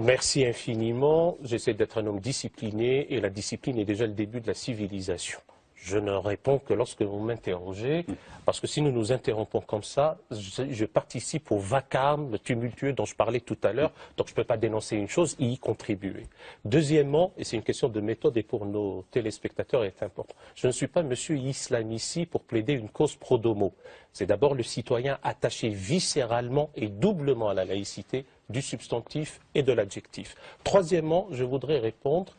Merci infiniment. J'essaie d'être un homme discipliné et la discipline est déjà le début de la civilisation. Je ne réponds que lorsque vous m'interrogez, parce que si nous nous interrompons comme ça, je participe au vacarme, le tumultueux dont je parlais tout à l'heure, donc je ne peux pas dénoncer une chose et y contribuer. Deuxièmement, et c'est une question de méthode et pour nos téléspectateurs est important, je ne suis pas monsieur Islam ici pour plaider une cause pro domo. C'est d'abord le citoyen attaché viscéralement et doublement à la laïcité du substantif et de l'adjectif. Troisièmement, je voudrais répondre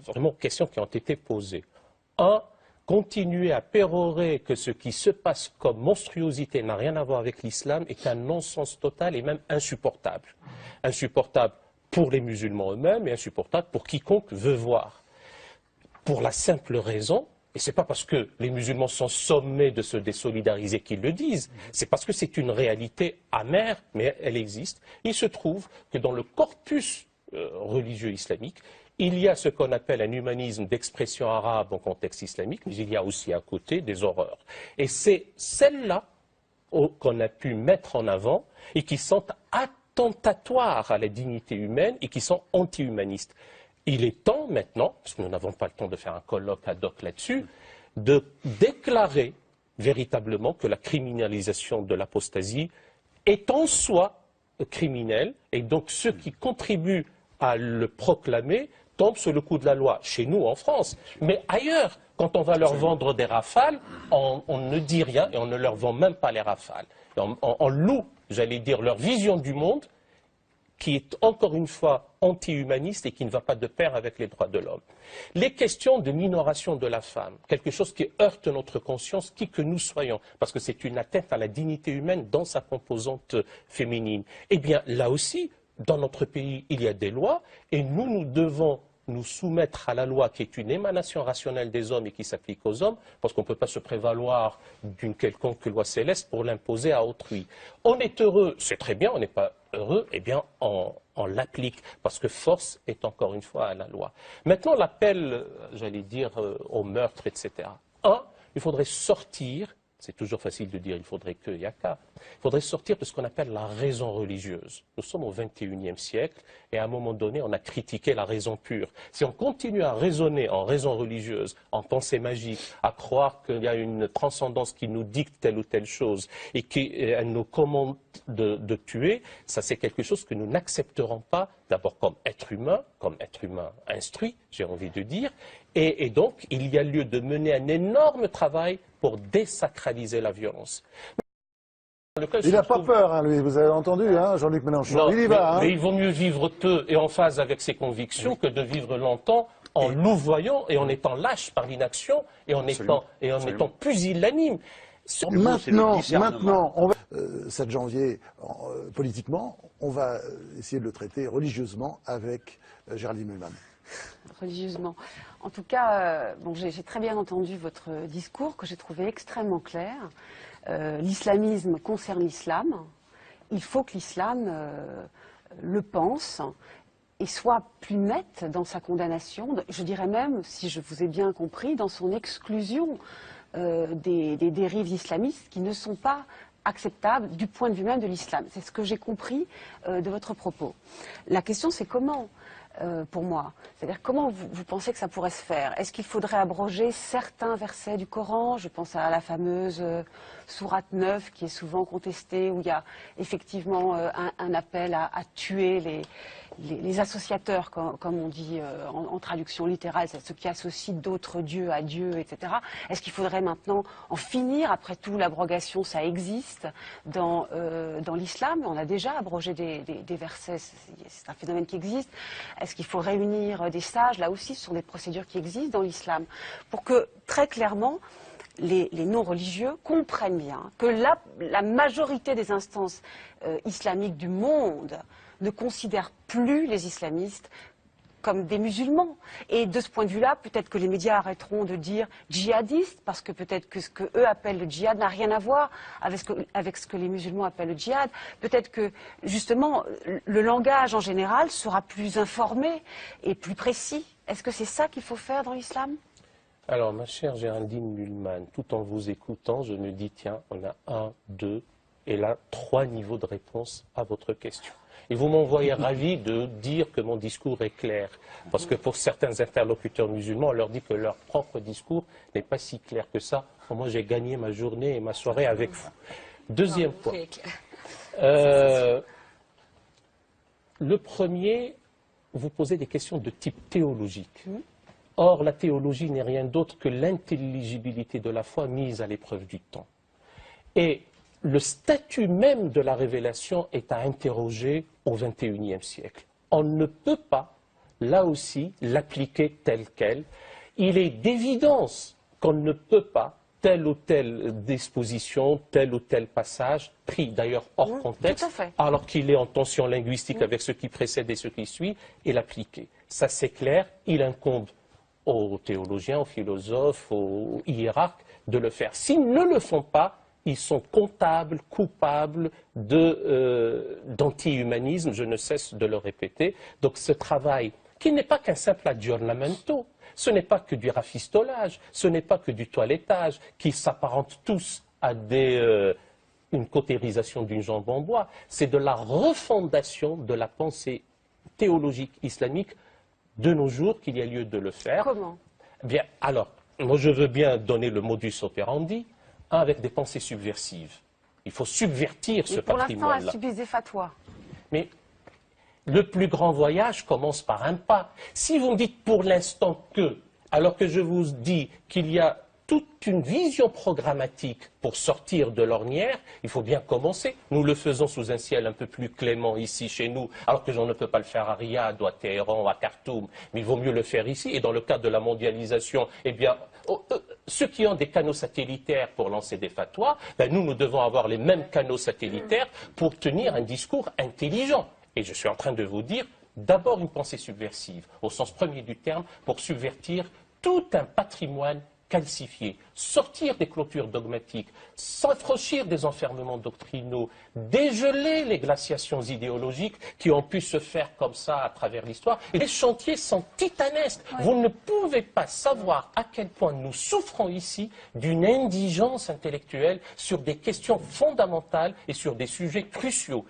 vraiment aux questions qui ont été posées. Un, continuer à pérorer que ce qui se passe comme monstruosité n'a rien à voir avec l'islam est un non-sens total et même insupportable. Insupportable pour les musulmans eux-mêmes et insupportable pour quiconque veut voir. Pour la simple raison, et ce n'est pas parce que les musulmans sont sommés de se désolidariser qu'ils le disent, c'est parce que c'est une réalité amère, mais elle existe. Il se trouve que dans le corpus religieux islamique, il y a ce qu'on appelle un humanisme d'expression arabe en contexte islamique, mais il y a aussi à côté des horreurs. Et c'est celles-là qu'on a pu mettre en avant et qui sont attentatoires à la dignité humaine et qui sont anti-humanistes. Il est temps maintenant, parce que nous n'avons pas le temps de faire un colloque ad hoc là-dessus, de déclarer véritablement que la criminalisation de l'apostasie est en soi criminelle et donc ceux qui contribuent à le proclamer tombent sous le coup de la loi, chez nous en France. Mais ailleurs, quand on va leur vendre des rafales, on ne dit rien et on ne leur vend même pas les rafales. On loue, j'allais dire, leur vision du monde qui est encore une fois anti-humaniste et qui ne va pas de pair avec les droits de l'homme. Les questions de minoration de la femme, quelque chose qui heurte notre conscience, qui que nous soyons, parce que c'est une atteinte à la dignité humaine dans sa composante féminine. Eh bien, là aussi, dans notre pays, il y a des lois et nous devons nous soumettre à la loi qui est une émanation rationnelle des hommes et qui s'applique aux hommes, parce qu'on ne peut pas se prévaloir d'une quelconque loi céleste pour l'imposer à autrui. On est heureux, c'est très bien, on n'est pas heureux, eh bien on l'applique, parce que force est encore une fois à la loi. Maintenant, l'appel, j'allais dire, au meurtre, etc. Un, il faudrait sortir. C'est toujours facile de dire il faudrait que, il y a qu'à. Il faudrait sortir de ce qu'on appelle la raison religieuse. Nous sommes au XXIe siècle et à un moment donné, on a critiqué la raison pure. Si on continue à raisonner en raison religieuse, en pensée magique, à croire qu'il y a une transcendance qui nous dicte telle ou telle chose et qu'elle nous commande de tuer, ça c'est quelque chose que nous n'accepterons pas, d'abord comme être humain instruit, j'ai envie de dire, et donc il y a lieu de mener un énorme travail pour désacraliser la violence. Il n'a pas peur, hein, lui, vous avez entendu, hein, Jean-Luc Mélenchon. Non, il y va. Mais il vaut mieux vivre peu et en phase avec ses convictions que de vivre longtemps en louvoyant et en étant lâche par l'inaction et en étant pusillanime. Maintenant, on va, 7 janvier, politiquement, on va essayer de le traiter religieusement avec Géraldine Mühlmann. Religieusement. En tout cas, bon, j'ai très bien entendu votre discours que j'ai trouvé extrêmement clair. L'islamisme concerne l'islam. Il faut que l'islam le pense et soit plus net dans sa condamnation. Je dirais même, si je vous ai bien compris, dans son exclusion des dérives islamistes qui ne sont pas acceptables du point de vue même de l'islam. C'est ce que j'ai compris de votre propos. La question, c'est comment pour moi. C'est-à-dire comment vous pensez que ça pourrait se faire? Est-ce qu'il faudrait abroger certains versets du Coran? Je pense à la fameuse sourate 9 qui est souvent contestée, où il y a effectivement un appel à tuer les associateurs, comme on dit en traduction littérale, c'est ceux qui associent d'autres dieux à Dieu, etc. Est-ce qu'il faudrait maintenant en finir? Après tout, l'abrogation, ça existe dans l'islam. On a déjà abrogé des versets, c'est un phénomène qui existe. Est-ce qu'il faut réunir des sages? Là aussi, ce sont des procédures qui existent dans l'islam. Pour que, très clairement, les non-religieux comprennent bien que la majorité des instances islamiques du monde ne considèrent plus les islamistes comme des musulmans. Et de ce point de vue-là, peut-être que les médias arrêteront de dire djihadistes, parce que peut-être que ce qu'eux appellent le djihad n'a rien à voir avec ce que les musulmans appellent le djihad. Peut-être que, justement, le langage en général sera plus informé et plus précis. Est-ce que c'est ça qu'il faut faire dans l'islam ? Alors, ma chère Géraldine Mühlmann, tout en vous écoutant, je me dis, tiens, on a 1, 2, et là, 3 niveaux de réponse à votre question. Et vous m'envoyez ravi de dire que mon discours est clair. Parce que pour certains interlocuteurs musulmans, on leur dit que leur propre discours n'est pas si clair que ça. Moi, j'ai gagné ma journée et ma soirée avec vous. Deuxième point. Le premier, vous posez des questions de type théologique. Or, la théologie n'est rien d'autre que l'intelligibilité de la foi mise à l'épreuve du temps. Et le statut même de la révélation est à interroger au XXIe siècle. On ne peut pas, là aussi, l'appliquer telle qu'elle. Il est d'évidence qu'on ne peut pas telle ou telle disposition, tel ou tel passage, pris d'ailleurs hors contexte, alors qu'il est en tension linguistique avec ce qui précède et ce qui suit, et l'appliquer. Ça c'est clair, il incombe aux théologiens, aux philosophes, aux hiérarques de le faire. S'ils ne le font pas, ils sont comptables, coupables d'anti-humanisme, je ne cesse de le répéter. Donc ce travail, qui n'est pas qu'un simple aggiornamento, ce n'est pas que du rafistolage, ce n'est pas que du toilettage, qui s'apparentent tous à une cautérisation d'une jambe en bois, c'est de la refondation de la pensée théologique islamique de nos jours qu'il y a lieu de le faire. Comment? Bien, alors, moi je veux bien donner le modus operandi, avec des pensées subversives. Il faut subvertir ce patrimoine-là. Pour l'instant, elle subit des fatwas. Mais le plus grand voyage commence par un pas. Si vous me dites pour l'instant que, alors que je vous dis qu'il y a toute une vision programmatique pour sortir de l'ornière, il faut bien commencer. Nous le faisons sous un ciel un peu plus clément ici chez nous, alors que l'on ne peut pas le faire à Riyad, ou à Téhéran, ou à Khartoum, mais il vaut mieux le faire ici. Et dans le cadre de la mondialisation, eh bien, ceux qui ont des canaux satellitaires pour lancer des fatwas, nous devons avoir les mêmes canaux satellitaires pour tenir un discours intelligent. Et je suis en train de vous dire, d'abord une pensée subversive, au sens premier du terme, pour subvertir tout un patrimoine calcifié, sortir des clôtures dogmatiques, s'affranchir des enfermements doctrinaux, dégeler les glaciations idéologiques qui ont pu se faire comme ça à travers l'histoire. Et les chantiers sont titanesques. Ouais. Vous ne pouvez pas savoir à quel point nous souffrons ici d'une indigence intellectuelle sur des questions fondamentales et sur des sujets cruciaux.